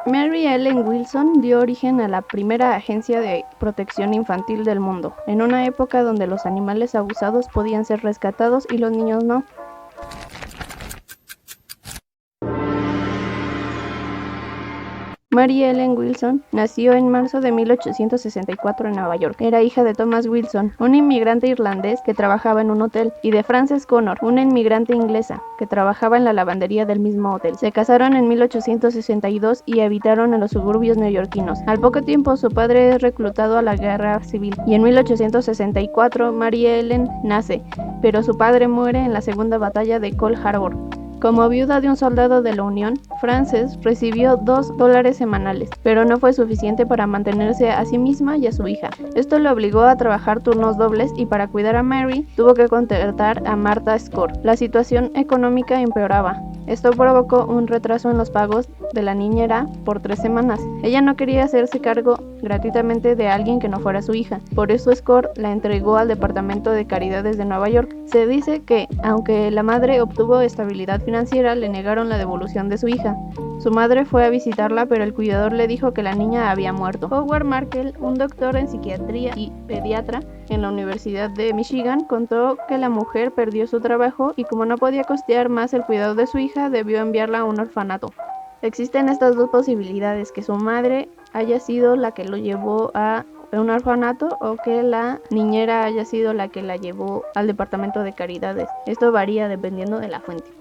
Mary Ellen Wilson dio origen a la primera agencia de protección infantil del mundo, en una época donde los animales abusados podían ser rescatados y los niños no. Mary Ellen Wilson nació en marzo de 1864 en Nueva York. Era hija de Thomas Wilson, un inmigrante irlandés que trabajaba en un hotel, y de Frances Connor, una inmigrante inglesa que trabajaba en la lavandería del mismo hotel. Se casaron en 1862 y habitaron en los suburbios neoyorquinos. Al poco tiempo, su padre es reclutado a la guerra civil, y en 1864 Mary Ellen nace, pero su padre muere en la segunda batalla de Cold Harbor. Como viuda de un soldado de la Unión, Frances recibió $2 semanales, pero no fue suficiente para mantenerse a sí misma y a su hija. Esto le obligó a trabajar turnos dobles y para cuidar a Mary tuvo que contratar a Martha Score. La situación económica empeoraba. Esto provocó un retraso en los pagos de la niñera por 3 semanas. Ella no quería hacerse cargo gratuitamente de alguien que no fuera su hija. Por eso Score la entregó al Departamento de Caridades de Nueva York. Se dice que, aunque la madre obtuvo estabilidad financiera, le negaron la devolución de su hija. Su madre fue a visitarla, pero el cuidador le dijo que la niña había muerto. Howard Markel, un doctor en psiquiatría y pediatra en la Universidad de Michigan, contó que la mujer perdió su trabajo y como no podía costear más el cuidado de su hija, debió enviarla a un orfanato. Existen estas dos posibilidades, que su madre haya sido la que lo llevó a un orfanato o que la niñera haya sido la que la llevó al Departamento de Caridades. Esto varía dependiendo de la fuente.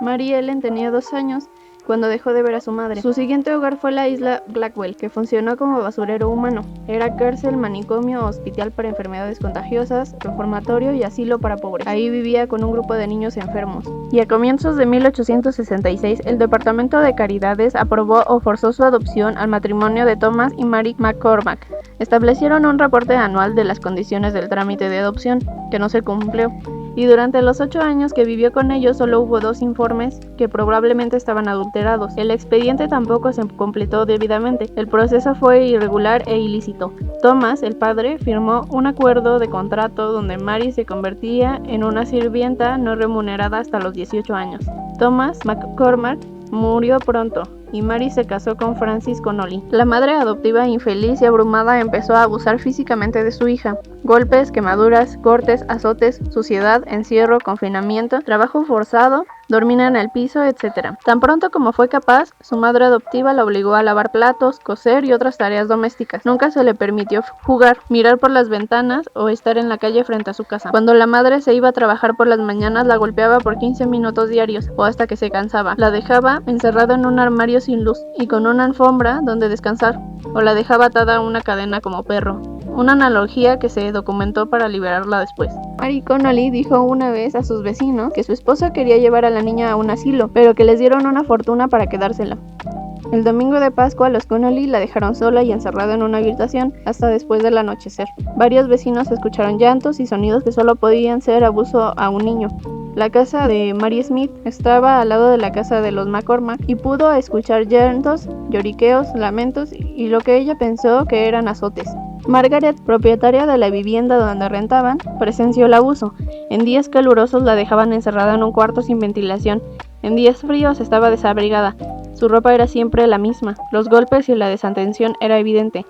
Mary Ellen tenía 2 años cuando dejó de ver a su madre. Su siguiente hogar fue la isla Blackwell, que funcionó como basurero humano. Era cárcel, manicomio, hospital para enfermedades contagiosas, reformatorio y asilo para pobres. Ahí vivía con un grupo de niños enfermos. Y a comienzos de 1866, el Departamento de Caridades aprobó o forzó su adopción al matrimonio de Thomas y Mary McCormack. Establecieron un reporte anual de las condiciones del trámite de adopción, que no se cumplió. Y durante los 8 años que vivió con ellos solo hubo 2 informes que probablemente estaban adulterados. El expediente tampoco se completó debidamente. El proceso fue irregular e ilícito. Thomas, el padre, firmó un acuerdo de contrato donde Mary se convertía en una sirvienta no remunerada hasta los 18 años. Thomas McCormack murió pronto y Mary se casó con Francis Connolly. La madre adoptiva, infeliz y abrumada, empezó a abusar físicamente de su hija. Golpes, quemaduras, cortes, azotes, suciedad, encierro, confinamiento, trabajo forzado, dormir en el piso, etc. Tan pronto como fue capaz, su madre adoptiva la obligó a lavar platos, coser y otras tareas domésticas. Nunca se le permitió jugar, mirar por las ventanas o estar en la calle frente a su casa. Cuando la madre se iba a trabajar por las mañanas, la golpeaba por 15 minutos diarios o hasta que se cansaba. La dejaba encerrada en un armario sin luz y con una alfombra donde descansar, o la dejaba atada a una cadena como perro. Una analogía que se documentó para liberarla después. Mary Connolly dijo una vez a sus vecinos que su esposo quería llevar a la niña a un asilo, pero que les dieron una fortuna para quedársela. El domingo de Pascua, los Connolly la dejaron sola y encerrada en una habitación hasta después del anochecer. Varios vecinos escucharon llantos y sonidos que solo podían ser abuso a un niño. La casa de Mary Smith estaba al lado de la casa de los McCormack y pudo escuchar llantos, lloriqueos, lamentos y lo que ella pensó que eran azotes. Margaret, propietaria de la vivienda donde rentaban, presenció el abuso. En días calurosos la dejaban encerrada en un cuarto sin ventilación. En días fríos estaba desabrigada. Su ropa era siempre la misma. Los golpes y la desatención era evidente.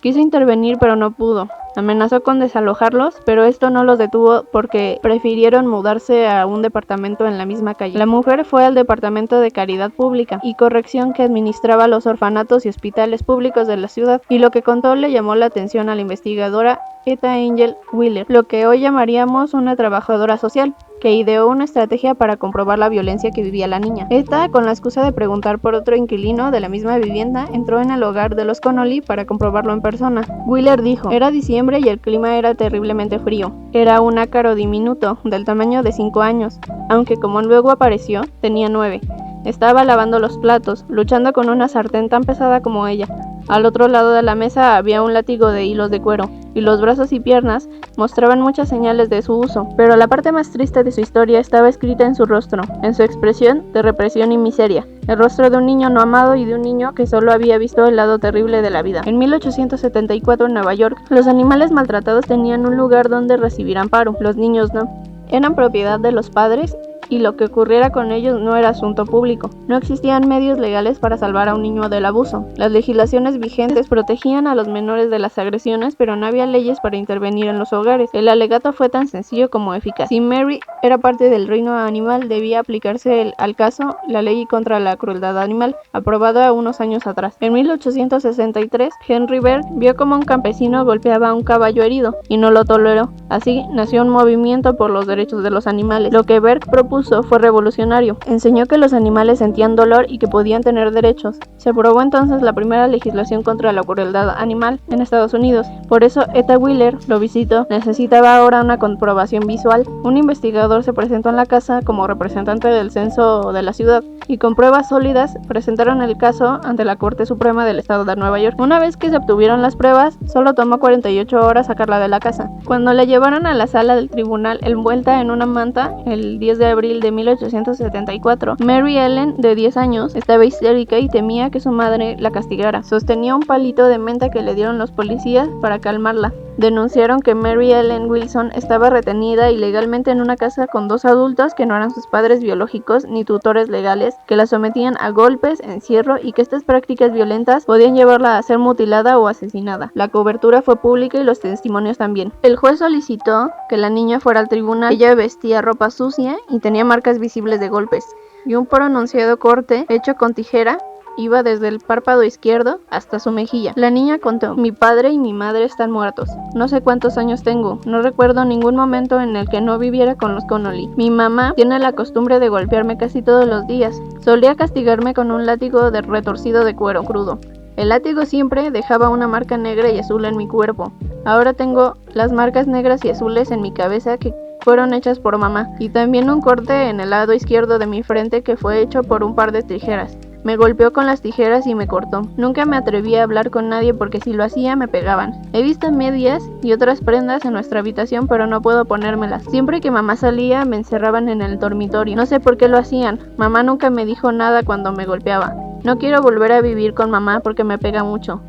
Quiso intervenir pero no pudo. Amenazó con desalojarlos, pero esto no los detuvo porque prefirieron mudarse a un departamento en la misma calle. La mujer fue al Departamento de Caridad Pública y Corrección que administraba los orfanatos y hospitales públicos de la ciudad, y lo que contó le llamó la atención a la investigadora Etta Angel Wheeler, lo que hoy llamaríamos una trabajadora social, que ideó una estrategia para comprobar la violencia que vivía la niña. Esta, con la excusa de preguntar por otro inquilino de la misma vivienda, entró en el hogar de los Connolly para comprobarlo en persona. Wheeler dijo: era diciembre y el clima era terriblemente frío. Era un ácaro diminuto, del tamaño de 5 años, aunque como luego apareció, tenía 9. Estaba lavando los platos, luchando con una sartén tan pesada como ella. Al otro lado de la mesa había un látigo de hilos de cuero, y los brazos y piernas mostraban muchas señales de su uso, pero la parte más triste de su historia estaba escrita en su rostro, en su expresión de represión y miseria, el rostro de un niño no amado y de un niño que solo había visto el lado terrible de la vida. En 1874 en Nueva York, los animales maltratados tenían un lugar donde recibir amparo, los niños no. Eran propiedad de los padres y lo que ocurriera con ellos no era asunto público. No existían medios legales para salvar a un niño del abuso. Las legislaciones vigentes protegían a los menores de las agresiones, pero no había leyes para intervenir en los hogares. El alegato fue tan sencillo como eficaz. Si Mary era parte del reino animal, debía aplicarse al caso la ley contra la crueldad animal, aprobada unos años atrás. En 1863, Henry Bergh vio cómo un campesino golpeaba a un caballo herido y no lo toleró. Así nació un movimiento por los derechos de los animales. Lo que Bergh propuso fue revolucionario. Enseñó que los animales sentían dolor y que podían tener derechos. Se aprobó entonces la primera legislación contra la crueldad animal en Estados Unidos. Por eso Etta Wheeler lo visitó. Necesitaba ahora una comprobación visual. Un investigador se presentó en la casa como representante del censo de la ciudad y con pruebas sólidas presentaron el caso ante la Corte Suprema del Estado de Nueva York. Una vez que se obtuvieron las pruebas, solo tomó 48 horas sacarla de la casa. Cuando la llevaron a la sala del tribunal envuelta en una manta, el 10 de abril de 1874, Mary Ellen, de 10 años, estaba histérica y temía que su madre la castigara. Sostenía un palito de menta que le dieron los policías para calmarla. Denunciaron que Mary Ellen Wilson estaba retenida ilegalmente en una casa con dos adultos que no eran sus padres biológicos ni tutores legales, que la sometían a golpes, encierro y que estas prácticas violentas podían llevarla a ser mutilada o asesinada. La cobertura fue pública y los testimonios también. El juez solicitó que la niña fuera al tribunal. Ella vestía ropa sucia y tenía marcas visibles de golpes, y un pronunciado corte hecho con tijera iba desde el párpado izquierdo hasta su mejilla. La niña contó: mi padre y mi madre están muertos. No sé cuántos años tengo. No recuerdo ningún momento en el que no viviera con los Connolly. Mi mamá tiene la costumbre de golpearme casi todos los días. Solía castigarme con un látigo retorcido de cuero crudo. El látigo siempre dejaba una marca negra y azul en mi cuerpo. Ahora tengo las marcas negras y azules en mi cabeza que fueron hechas por mamá, y también un corte en el lado izquierdo de mi frente que fue hecho por un par de tijeras. Me golpeó con las tijeras y me cortó. Nunca me atreví a hablar con nadie porque si lo hacía me pegaban. He visto medias y otras prendas en nuestra habitación, pero no puedo ponérmelas. Siempre que mamá salía me encerraban en el dormitorio. No sé por qué lo hacían. Mamá nunca me dijo nada cuando me golpeaba. No quiero volver a vivir con mamá porque me pega mucho.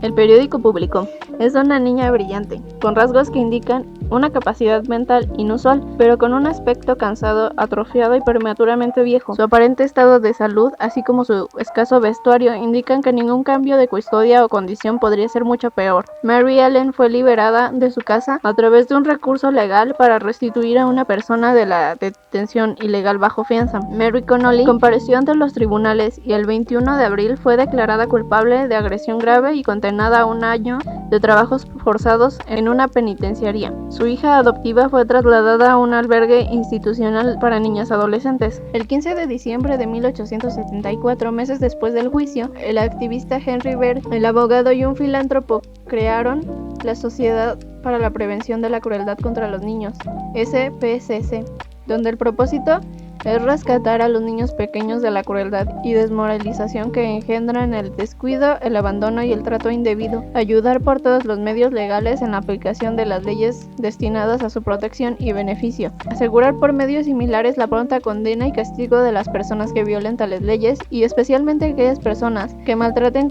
El periódico publicó: es una niña brillante, con rasgos que indican una capacidad mental inusual, pero con un aspecto cansado, atrofiado y prematuramente viejo. Su aparente estado de salud, así como su escaso vestuario, indican que ningún cambio de custodia o condición podría ser mucho peor. Mary Ellen fue liberada de su casa a través de un recurso legal para restituir a una persona de la detención ilegal bajo fianza. Mary Connolly compareció ante los tribunales y el 21 de abril fue declarada culpable de agresión grave y condenada a un año de trabajos forzados en una penitenciaría. Su hija adoptiva fue trasladada a un albergue institucional para niñas adolescentes. El 15 de diciembre de 1874, meses después del juicio, el activista Henry Bergh, el abogado y un filántropo crearon la Sociedad para la Prevención de la Crueldad contra los Niños, SPCC, donde el propósito es rescatar a los niños pequeños de la crueldad y desmoralización que engendran el descuido, el abandono y el trato indebido, ayudar por todos los medios legales en la aplicación de las leyes destinadas a su protección y beneficio, asegurar por medios similares la pronta condena y castigo de las personas que violen tales leyes y especialmente aquellas personas que maltraten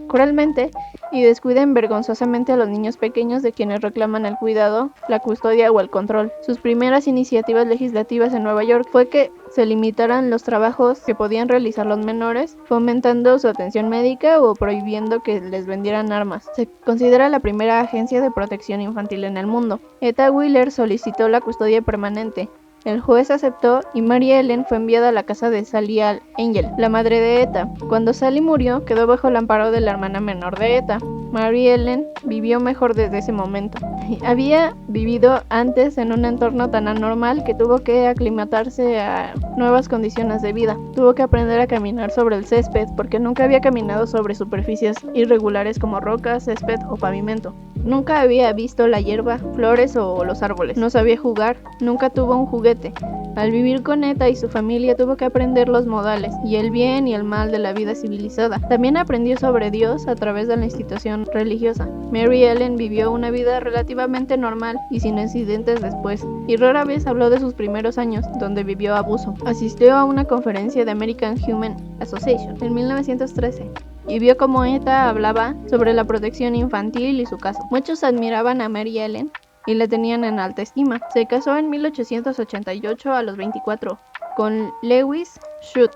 cruelmente y descuiden vergonzosamente a los niños pequeños de quienes reclaman el cuidado, la custodia o el control. Sus primeras iniciativas legislativas en Nueva York fue que se limitaran los trabajos que podían realizar los menores, fomentando su atención médica o prohibiendo que les vendieran armas. Se considera la primera agencia de protección infantil en el mundo. Etta Wheeler solicitó la custodia permanente. El juez aceptó y Mary Ellen fue enviada a la casa de Sally Angel, la madre de Etta. Cuando Sally murió, quedó bajo el amparo de la hermana menor de Etta. Mary Ellen vivió mejor desde ese momento. Había vivido antes en un entorno tan anormal que tuvo que aclimatarse a nuevas condiciones de vida. Tuvo que aprender a caminar sobre el césped porque nunca había caminado sobre superficies irregulares como rocas, césped o pavimento. Nunca había visto la hierba, flores o los árboles. No sabía jugar, nunca tuvo un juguete. Al vivir con Etta y su familia tuvo que aprender los modales y el bien y el mal de la vida civilizada. También aprendió sobre Dios a través de la institución religiosa. Mary Ellen vivió una vida relativamente normal y sin incidentes después, y rara vez habló de sus primeros años, donde vivió abuso. Asistió a una conferencia de American Humane Association en 1913. Y vio cómo Etta hablaba sobre la protección infantil y su caso. Muchos admiraban a Mary Ellen y la tenían en alta estima. Se casó en 1888 a los 24 con Lewis Schutt,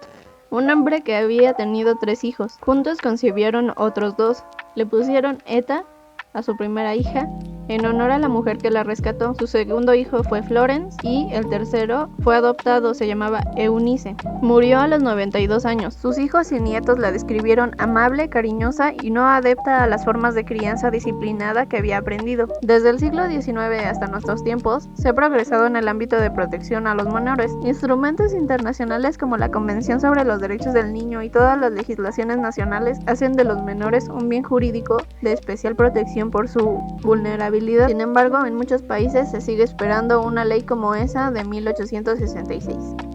un hombre que había tenido 3 hijos. Juntos concibieron otros 2. Le pusieron Etta a su primera hija, en honor a la mujer que la rescató. Su segundo hijo fue Florence y el tercero fue adoptado, se llamaba Eunice. Murió a los 92 años. Sus hijos y nietos la describieron amable, cariñosa y no adepta a las formas de crianza disciplinada que había aprendido. Desde el siglo XIX hasta nuestros tiempos, se ha progresado en el ámbito de protección a los menores. Instrumentos internacionales como la Convención sobre los Derechos del Niño y todas las legislaciones nacionales hacen de los menores un bien jurídico de especial protección por su vulnerabilidad. Sin embargo, en muchos países se sigue esperando una ley como esa de 1866.